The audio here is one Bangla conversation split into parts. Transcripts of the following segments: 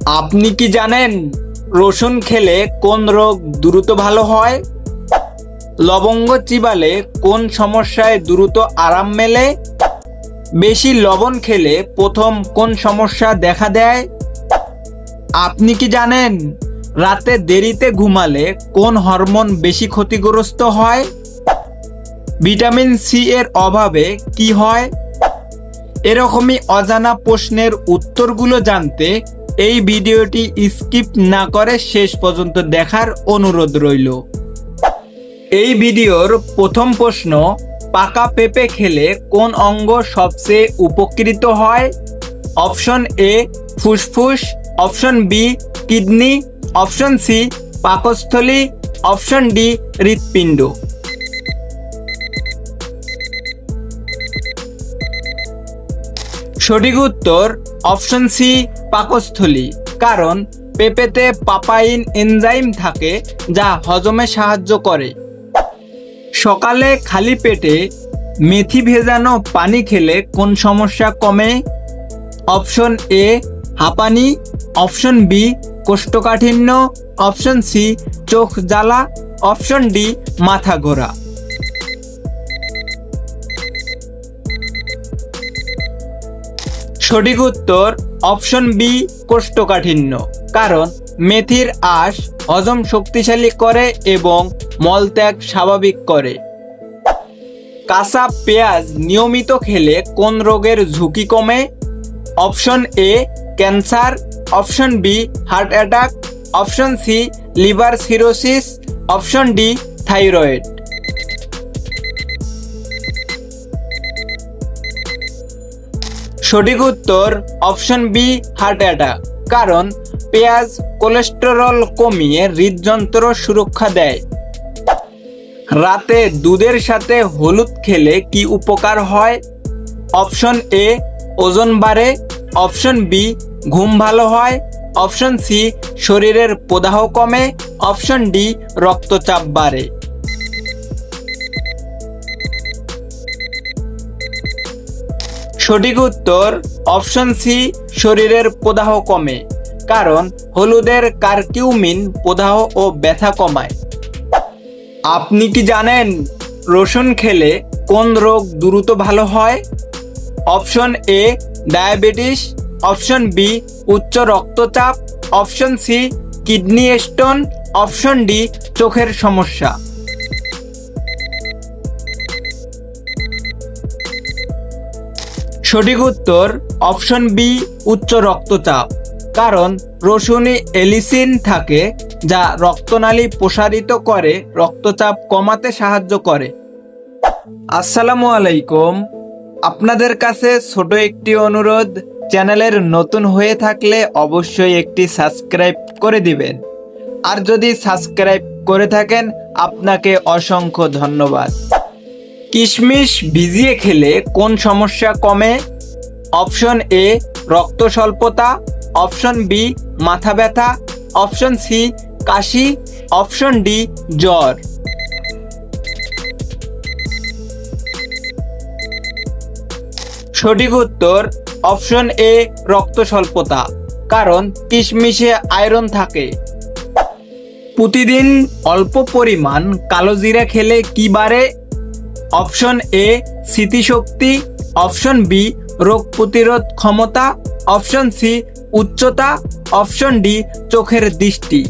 আপনি কি জানেন রসুন খেলে কোন রোগ দ্রুত ভালো হয়? লবঙ্গ চিবালে কোন সমস্যায় দ্রুত আরাম মেলে? বেশি লবণ খেলে প্রথম কোন সমস্যা দেখা দেয়? আপনি কি জানেন রাতে দেরিতে ঘুমালে কোন হরমোন বেশি ক্ষতিগ্রস্ত হয়? ভিটামিন সি এর অভাবে কি হয়? এরকমই অজানা প্রশ্নের উত্তরগুলো জানতে এই ভিডিওটি স্কিপ না করে শেষ পর্যন্ত দেখার অনুরোধ রইল। এই ভিডিওর প্রথম প্রশ্ন, পাকা পেঁপে খেলে কোন অঙ্গ সবচেয়ে উপকৃত হয়? অপশন এ ফুসফুস, option B kidney, option C পাকস্থলী, অপশন ডি হৃৎপিণ্ড। সঠিক উত্তর অপশন সি পাকস্থলী। কারণ পেঁপেতে পাপাইন এনজাইম থাকে যা হজমে সাহায্য করে। সকালে খালি পেটে মেথি ভেজানো পানি খেলে কোন সমস্যা কমে? অপশন এ হাঁপানি, অপশন বি কোষ্ঠকাঠিন্য, অপশন সি চোখ জ্বালা, অপশন ডি মাথা ঘোরা। সঠিক উত্তর অপশন বি কোষ্ঠকাঠিন্য। কারণ মেথির আঁশ হজম শক্তিশালী করে এবং মলত্যাগ স্বাভাবিক করে। কাঁচা পেঁয়াজ নিয়মিত খেলে কোন রোগের ঝুঁকি কমে? Option A cancer, option B heart attack, option C liver cirrhosis, option D thyroid. সঠিক উত্তর অপশন বি হার্ট অ্যাটাক। কারণ পেঁয়াজ কোলেস্টেরল কমিয়ে হৃদযন্ত্র সুরক্ষা দেয়। রাতে দুধের সাথে হলুদ খেলে কি উপকার হয়? অপশন এ ওজন বাড়ে, অপশন বি ঘুম ভালো হয়, অপশন সি শরীরের প্রদাহ কমে, অপশন ডি রক্তচাপ বাড়ে। সঠিক উত্তর অপশন সি শরীরের প্রদাহ কমে। কারণ হলুদের কারকিউমিন প্রদাহ ও ব্যথা কমায়। আপনি কি জানেন রসুন খেলে কোন রোগ দ্রুত ভালো হয়? Option A diabetes, option B উচ্চ রক্তচাপ, option C kidney stone, option D চোখের সমস্যা। সঠিক উত্তর অপশন বি উচ্চ রক্তচাপ। কারণ রসুনে এলিসিন থাকে যা রক্তনালী প্রসারিত করে রক্তচাপ কমাতে সাহায্য করে। আসসালামু আলাইকুম। আপনাদের কাছে ছোট একটি অনুরোধ, চ্যানেলের নতুন হয়ে থাকলে অবশ্যই একটি সাবস্ক্রাইব করে দিবেন। আর যদি সাবস্ক্রাইব করে থাকেন আপনাকে অসংখ্য ধন্যবাদ। কিশমিশ ভিজিয়ে খেলে কোন সমস্যা কমে? অপশন এ রক্ত স্বল্পতা, অপশন বি মাথা ব্যথা, অপশন সি কাশি, অপশন ডি জ্বর। সঠিক উত্তর অপশন এ রক্ত স্বল্পতা। কারণ কিশমিশে আয়রন থাকে। প্রতিদিন অল্প পরিমাণ কালো জিরা খেলে কি বাড়ে? অপশন এ স্মৃতিশক্তি, অপশন বি রোগ প্রতিরোধ ক্ষমতা, অপশন সি উচ্চতা, অপশন ডি চোখের দৃষ্টি।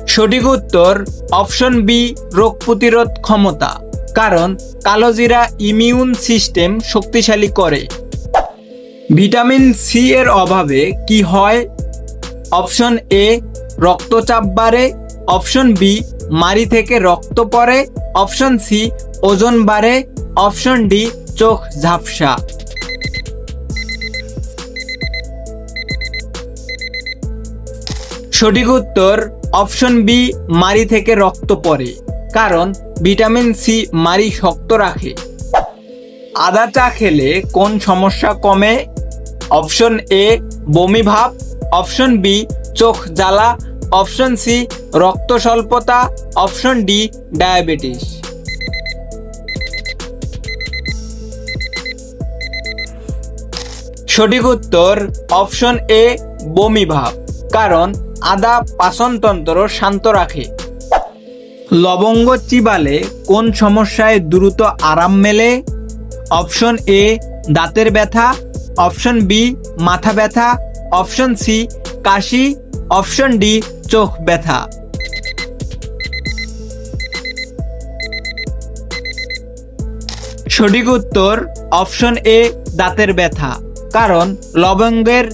সঠিক উত্তর অপশন বি রোগ প্রতিরোধ ক্ষমতা। কারণ কালোজিরা ইমিউন সিস্টেম শক্তিশালী করে। ভিটামিন সি এর অভাবে কি হয়? অপশন এ রক্তচাপ বাড়ে, অপশন বি মাড়ি থেকে রক্ত পড়ে, অপশন সি ওজন বাড়ে, অপশন ডি চোখ ঝাপসা। সঠিক উত্তর অপশন বি মাড়ি থেকে রক্ত পড়ে। কারণ ভিটামিন সি মাড়ি শক্ত রাখে। আদা চা খেলে কোন সমস্যা কমে? অপশন এ বমি ভাব, অপশন বি চোখ জ্বালা, অপশন সি রক্ত স্বল্পতা, অপশন ডি ডায়াবেটিস। সঠিক উত্তর অপশন এ বমি ভাব, কারণ আদা পাচনতন্ত্র শান্ত রাখে। লবঙ্গ চিবালে কোন সমস্যায় দ্রুত আরাম মেলে? অপশন এ দাঁতের ব্যথা, অপশন বি মাথা ব্যথা, অপশন সি কাশি, অপশন ডি চোখ ব্যথা। সঠিক উত্তর অপশন এ দাঁতের ব্যথা, কারণ লবঙ্গের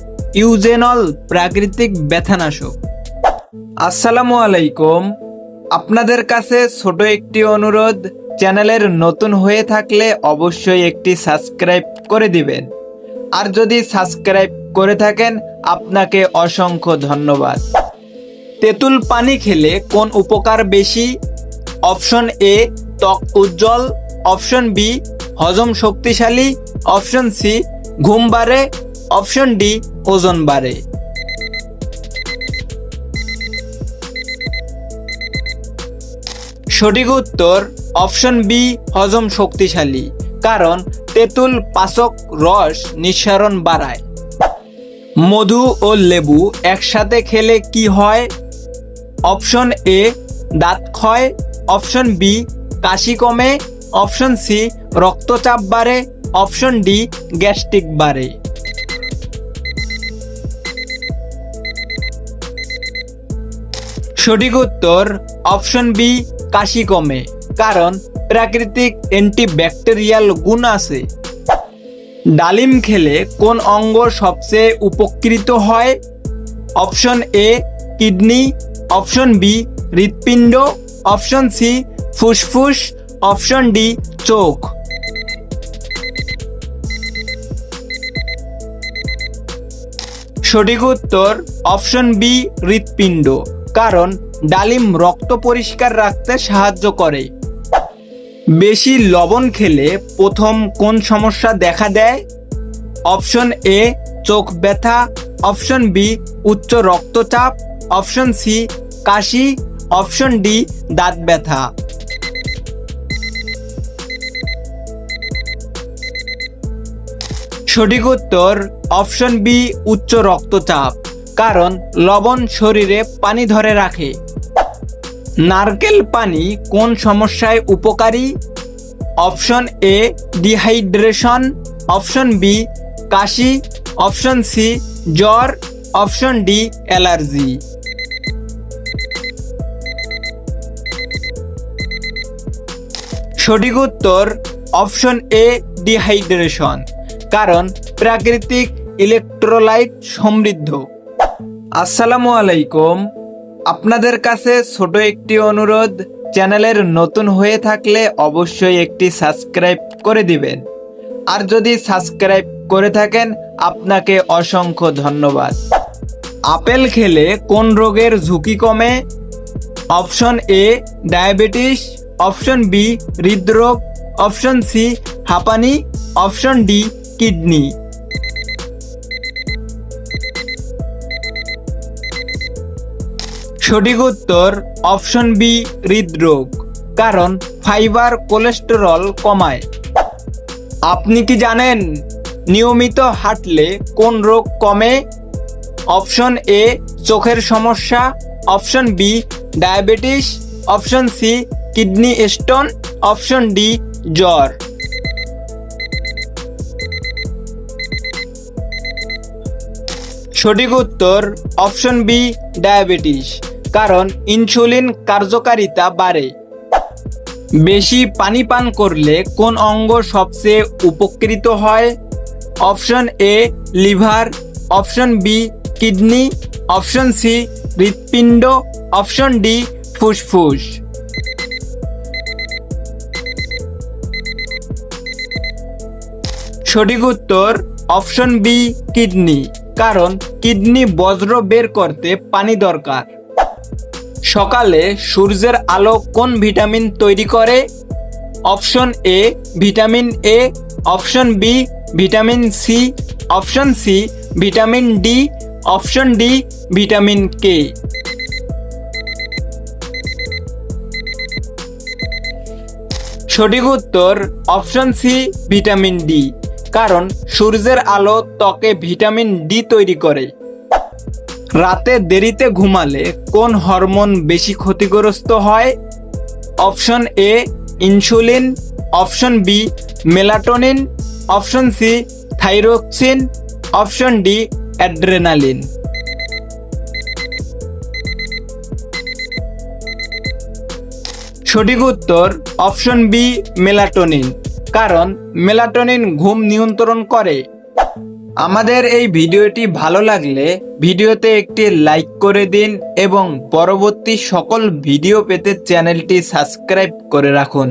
ইউজেনল প্রাকৃতিক ব্যথানাশক। আসসালামু আলাইকুম, আপনাদের কাছে ছোট একটি অনুরোধ, চ্যানেলের নতুন হয়ে থাকলে অবশ্যই একটি সাবস্ক্রাইব করে দিবেন, আর যদি সাবস্ক্রাইব করে থাকেন আপনাকে অসংখ্য ধন্যবাদ। তেঁতুল পানি খেলে কোন উপকার বেশি? অপশন এ ত্বক উজ্জ্বল, অপশন বি হজম শক্তিশালী, অপশন সি ঘুম বাড়ে, অপশন ডি ওজন বাড়ে। সঠিক উত্তর অপশন বি হজম শক্তিশালী, কারণ তেঁতুল পাচক রস নিঃসরণ বাড়ায়। মধু ও লেবু একসাথে খেলে কি হয়? অপশন এ দাঁত ক্ষয়, অপশন বি কাশি কমে, অপশন সি রক্তচাপ বাড়ে, অপশন ডি গ্যাস্ট্রিক বাড়ে। সঠিক উত্তর অপশন বি কাশি কমে, কারণ প্রাকৃতিক অ্যান্টিব্যাকটেরিয়াল গুণ আছে। ডালিম খেলে কোন অঙ্গ সবচেয়ে উপকৃত হয়? Option A kidney, option B হৃৎপিণ্ড, অপশন সি ফুসফুস, অপশন ডি চোখ। সঠিক উত্তর অপশন বি হৃৎপিণ্ড, কারণ ডালিম রক্ত পরিষ্কার রাখতে সাহায্য করে। বেশি লবণ খেলে প্রথম কোন সমস্যা দেখা দেয়? অপশন এ চোখ ব্যথা, অপশন বি উচ্চ রক্তচাপ, অপশন সি কাশি, অপশন ডি দাঁত ব্যথা। সঠিক উত্তর অপশন বি উচ্চ রক্তচাপ, কারণ লবণ শরীরে পানি ধরে রাখে। নারকেল পানি কোন সমস্যায় উপকারী? Option A dehydration, option B কাশি, অপশন সি জ্বর, অপশন ডি অ্যালার্জি। সঠিক উত্তর অপশন এ ডিহাইড্রেশন, কারণ প্রাকৃতিক ইলেকট্রোলাইট সমৃদ্ধ। আসসালামু আলাইকুম, আপনাদের কাছে ছোট একটি অনুরোধ, চ্যানেলের নতুন হয়ে থাকলে অবশ্যই একটি সাবস্ক্রাইব করে দিবেন, আর যদি সাবস্ক্রাইব করে থাকেন আপনাকে অসংখ্য ধন্যবাদ। আপেল খেলে কোন রোগের ঝুঁকি কমে? Option A diabetes, option B হৃদরোগ, অপশন সি হাঁপানি, অপশন ডি কিডনি। সঠিক উত্তর অপশন বি হৃদরোগ, কারণ ফাইবার কোলেস্টেরল কমায়। আপনি কি জানেন নিয়মিত হাঁটলে কোন রোগ কমে? অপশন এ চোখের সমস্যা, option B diabetes, option C kidney stone, option D জ্বর। সঠিক উত্তর অপশন বি ডায়াবেটিস, কারণ ইনসুলিন কার্যকারিতা বাড়ে। বেশি পানি পান করলে কোন অঙ্গ সবচেয়ে উপকৃত হয়? Option A liver, option B kidney, option C হৃৎপিণ্ড, অপশন ডি ফুসফুস। সঠিক উত্তর অপশন বি কিডনি, কারণ কিডনি বজ্র বের করতে পানি দরকার। সকালে সূর্যের আলো কোন ভিটামিন তৈরি করে? Option A vitamin A, option B vitamin C, option C vitamin D, option D vitamin K. সঠিক উত্তর অপশন সি ভিটামিন ডি, কারণ সূর্যের আলো ত্বকে ভিটামিন ডি তৈরি করে। রাতে দেরিতে ঘুমালে কোন হরমোন বেশি ক্ষতিগ্রস্ত হয়? Option A insulin, option B melatonin, option C thyroxine, option D adrenaline. সঠিক উত্তর অপশন বি মেলাটোনিন, কারণ মেলাটোনিন ঘুম নিয়ন্ত্রণ করে। আমাদের এই ভিডিওটি ভালো লাগলে ভিডিওতে একটি লাইক করে দিন এবং পরবর্তী সকল ভিডিও পেতে চ্যানেলটি সাবস্ক্রাইব করে রাখুন।